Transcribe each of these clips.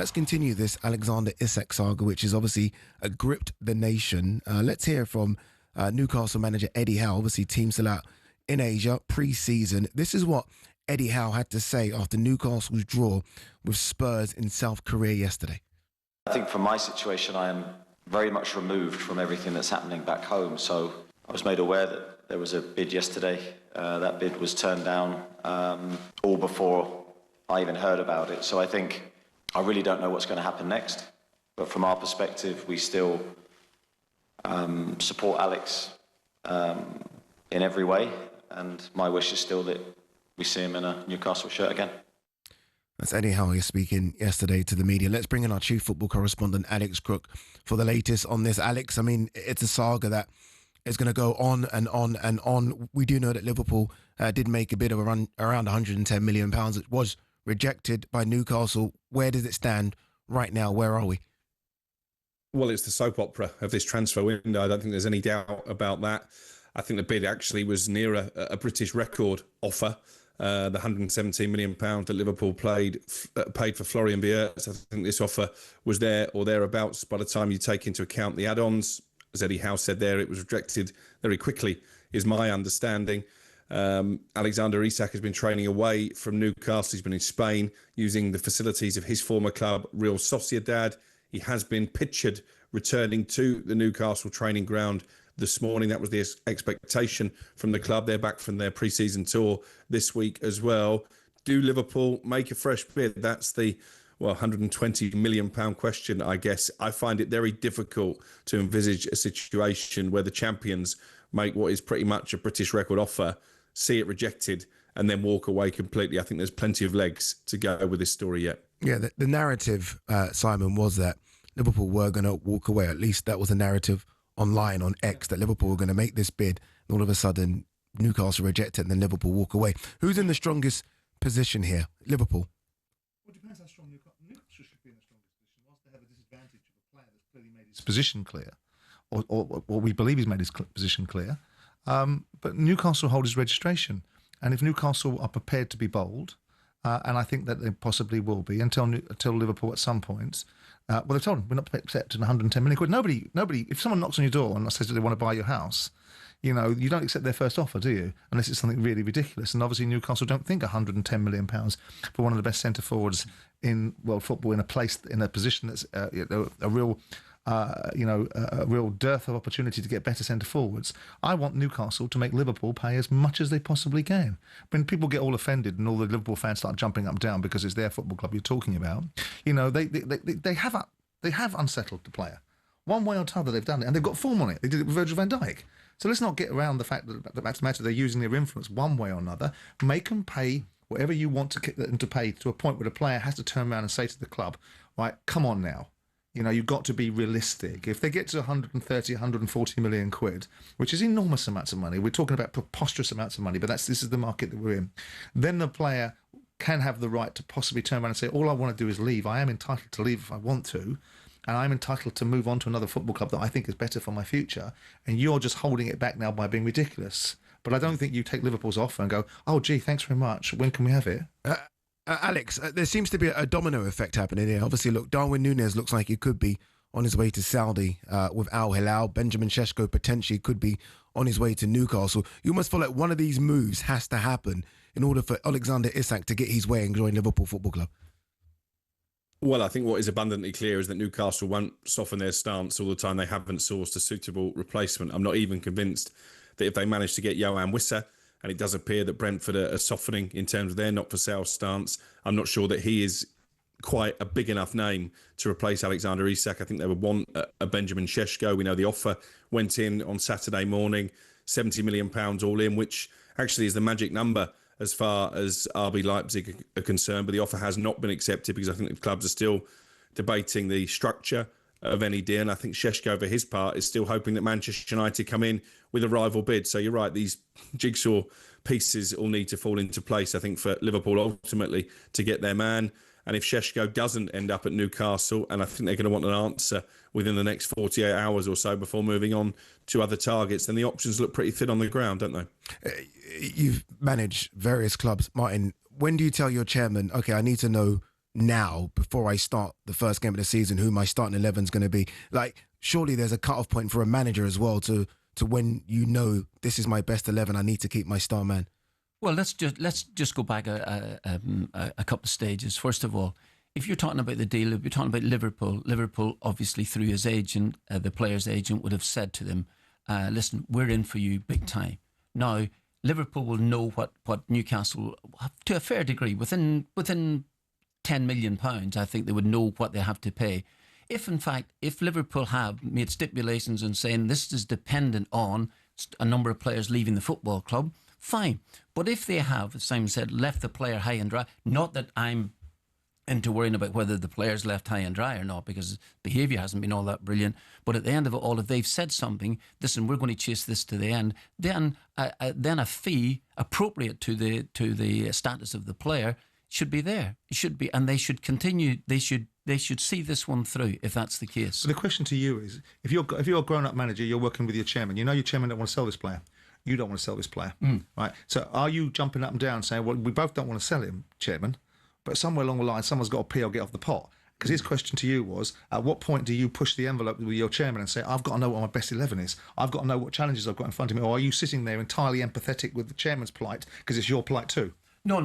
let's continue this Alexander Isak saga, which has obviously gripped the nation. Let's hear from Newcastle manager Eddie Howe. Obviously, team still out in Asia pre-season. This is what Eddie Howe had to say after Newcastle's draw with Spurs in South Korea yesterday. I think from my situation, I am very much removed from everything that's happening back home. So I was made aware that there was a bid yesterday. That bid was turned down all before I even heard about it. So I think I really don't know what's going to happen next. But from our perspective, we still support Alex in every way. And my wish is still that we see him in a Newcastle shirt again. That's Eddie Howe speaking yesterday to the media. Let's bring in our chief football correspondent, Alex Crook, for the latest on this. Alex, I mean, it's a saga that is going to go on and on and on. We do know that Liverpool did make a bid of around £110 million. It was rejected by Newcastle. Where does it stand right now? Where are we? Well, it's the soap opera of this transfer window. I don't think there's any doubt about that. I think the bid actually was near a British record offer. The £117 million that Liverpool paid for Florian Wirtz. I think this offer was there or thereabouts by the time you take into account the add-ons. As Eddie Howe said there, it was rejected very quickly, is my understanding. Alexander Isak has been training away from Newcastle. He's been in Spain using the facilities of his former club, Real Sociedad. He has been pictured returning to the Newcastle training ground this morning. That was the expectation from the club. They're back from their pre-season tour this week as well. Do Liverpool make a fresh bid? That's the £120 million question, I guess. I find it very difficult to envisage a situation where the champions make what is pretty much a British record offer, see it rejected, and then walk away completely. I think there's plenty of legs to go with this story yet. Yeah, the narrative, Simon, was that Liverpool were going to walk away. At least that was the narrative online on X, that Liverpool were going to make this bid, and all of a sudden Newcastle reject it and then Liverpool walk away. Who's in the strongest position here? Liverpool? Well, it depends how strong Newcastle should be in the strongest position. Whilst they have a disadvantage of a player that's clearly made his position clear, or we believe he's made his position clear, but Newcastle hold his registration. And if Newcastle are prepared to be bold, and I think that they possibly will be until Liverpool at some point. Well, they've told them we're not accepting 110 million quid. Nobody. If someone knocks on your door and says that they want to buy your house, you don't accept their first offer, do you? Unless it's something really ridiculous. And obviously Newcastle don't think 110 million pounds for one of the best centre forwards in world football in a position that's a real dearth of opportunity to get better centre forwards. I want Newcastle to make Liverpool pay as much as they possibly can. When people get all offended and all the Liverpool fans start jumping up and down because it's their football club you're talking about, they have unsettled the player. One way or t'other they've done it, and they've got form on it. They did it with Virgil van Dijk. So let's not get around the fact that the matter they're using their influence one way or another. Make them pay whatever you want them to pay, to a point where the player has to turn around and say to the club, right, come on now. You've got to be realistic. If they get to 130, 140 million quid, which is enormous amounts of money, we're talking about preposterous amounts of money, but this is the market that we're in, then the player can have the right to possibly turn around and say, all I want to do is leave. I am entitled to leave if I want to, and I'm entitled to move on to another football club that I think is better for my future, and you're just holding it back now by being ridiculous. But I don't think you take Liverpool's offer and go, oh, gee, thanks very much. When can we have it? Alex, there seems to be a domino effect happening here. Obviously, look, Darwin Núñez looks like he could be on his way to Saudi with Al Hilal. Benjamin Sesko potentially could be on his way to Newcastle. You almost feel like one of these moves has to happen in order for Alexander Isak to get his way and join Liverpool Football Club. Well, I think what is abundantly clear is that Newcastle won't soften their stance all the time. They haven't sourced a suitable replacement. I'm not even convinced that if they manage to get Yoane Wissa, and it does appear that Brentford are softening in terms of their not-for-sale stance, I'm not sure that he is quite a big enough name to replace Alexander Isak. I think they would want a Benjamin Sesko. We know the offer went in on Saturday morning, £70 million all in, which actually is the magic number as far as RB Leipzig are concerned. But the offer has not been accepted because I think the clubs are still debating the structure of any deal. And I think Sesko, for his part, is still hoping that Manchester United come in with a rival bid. So you're right, these jigsaw pieces all need to fall into place, I think, for Liverpool ultimately to get their man. And if Sesko doesn't end up at Newcastle, and I think they're going to want an answer within the next 48 hours or so before moving on to other targets, then the options look pretty thin on the ground, don't they? You've managed various clubs. Martin, when do you tell your chairman, okay, I need to know now before I start the first game of the season who my starting 11 is going to be? Like, surely there's a cut-off point for a manager as well to when you know this is my best 11, I need to keep my star man. Well, let's just go back a couple of stages. First of all, if you're talking about the deal, if you're talking about Liverpool obviously through his agent, the player's agent would have said to them, listen, we're in for you big time. Now, Liverpool will know what Newcastle, to a fair degree, within £10 million, I think they would know what they have to pay. If, in fact, if Liverpool have made stipulations and saying this is dependent on a number of players leaving the football club, fine. But if they have, as Simon said, left the player high and dry, not that I'm into worrying about whether the player's left high and dry or not, because behaviour hasn't been all that brilliant. But at the end of it all, if they've said something, listen, we're going to chase this to the end, then a fee appropriate to the status of the player should be there. It should be, and they should continue. They should see this one through if that's the case. So the question to you is, if you're a grown-up manager, you're working with your chairman. You know your chairman don't want to sell this player. You don't want to sell this player, right? So are you jumping up and down saying, well, we both don't want to sell him, chairman, but somewhere along the line, someone's got to pee or get off the pot? Because his question to you was, at what point do you push the envelope with your chairman and say, I've got to know what my best 11 is. I've got to know what challenges I've got in front of me. Or are you sitting there entirely empathetic with the chairman's plight because it's your plight too? No.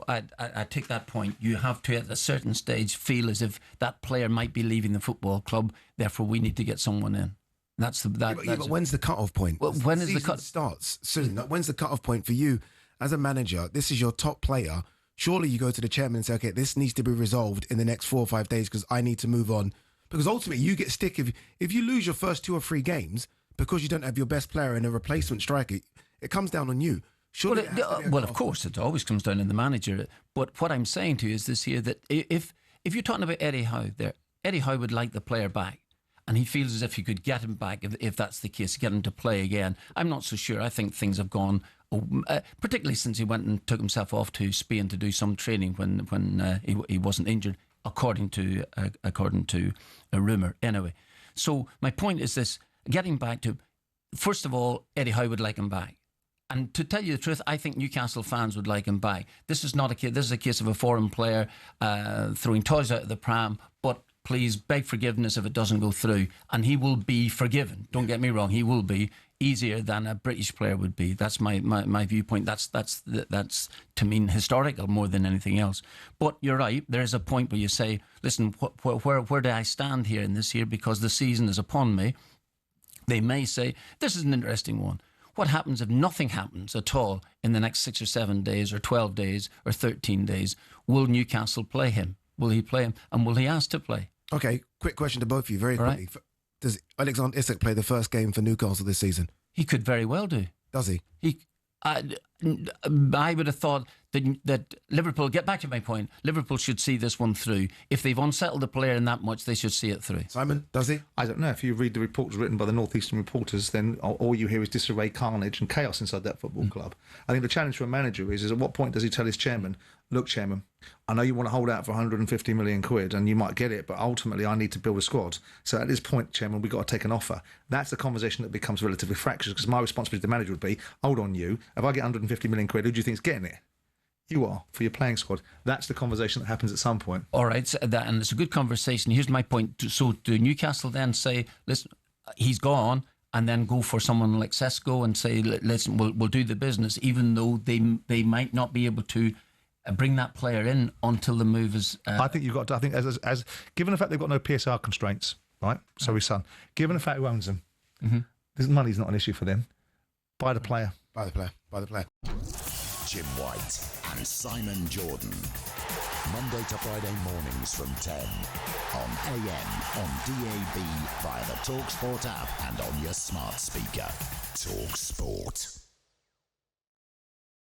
I take that point. You have to, at a certain stage, feel as if that player might be leaving the football club. Therefore, we need to get someone in. But when's the cut-off point? Well, when is the cut starts soon? When's the cut-off point for you as a manager? This is your top player. Surely you go to the chairman and say, okay, this needs to be resolved in the next 4 or 5 days because I need to move on. Because ultimately, you get stick if you lose your first 2 or 3 games because you don't have your best player and a replacement striker. It comes down on you. Surely of course, it always comes down on the manager. But what I'm saying to you is this here, that if you're talking about Eddie Howe there, Eddie Howe would like the player back. And he feels as if he could get him back if that's the case, get him to play again. I'm not so sure. I think things have gone, particularly since he went and took himself off to Spain to do some training when he wasn't injured, according to a rumour. Anyway, so my point is this: getting back to, first of all, Eddie Howe would like him back. And to tell you the truth, I think Newcastle fans would like him back. This is not a case. This is a case of a foreign player throwing toys out of the pram, but please beg forgiveness if it doesn't go through, and he will be forgiven. Don't get me wrong; he will be easier than a British player would be. That's my viewpoint. That's to mean historical more than anything else. But you're right. There is a point where you say, "Listen, where do I stand here in this year? Because the season is upon me." They may say, "This is an interesting one. What happens if nothing happens at all in the next 6 or 7 days, or 12 days, or 13 days? Will Newcastle play him? Will he play him? And will he ask to play?" Okay, quick question to both of you, very quickly. Right. Does Alexander Isak play the first game for Newcastle this season? He could very well do. Does he? I would have thought that Liverpool, get back to my point, Liverpool should see this one through. If they've unsettled the player in that much, they should see it through. Simon, does he? I don't know. If you read the reports written by the Northeastern reporters, then all you hear is disarray, carnage and chaos inside that football club. I think the challenge for a manager is at what point does he tell his chairman, look, chairman, I know you want to hold out for 150 million quid and you might get it, but ultimately I need to build a squad. So at this point, chairman, we've got to take an offer. That's the conversation that becomes relatively fractious, because my responsibility to the manager would be, hold on you, if I get 150 million quid, who do you think is getting it? You are, for your playing squad. That's the conversation that happens at some point. All right, so and it's a good conversation. Here's my point. So do Newcastle then say, listen, he's gone, and then go for someone like Sesko and say, listen, we'll do the business, even though they might not be able to bring that player in until the move is... I think you've got to, I think as given the fact they've got no PSR constraints, right? So his son, given the fact who owns them, this money's not an issue for them. Buy the player. Buy the player. Jim White and Simon Jordan. Monday to Friday mornings from 10 on AM, on DAB, via the talkSPORT app and on your smart speaker. talkSPORT.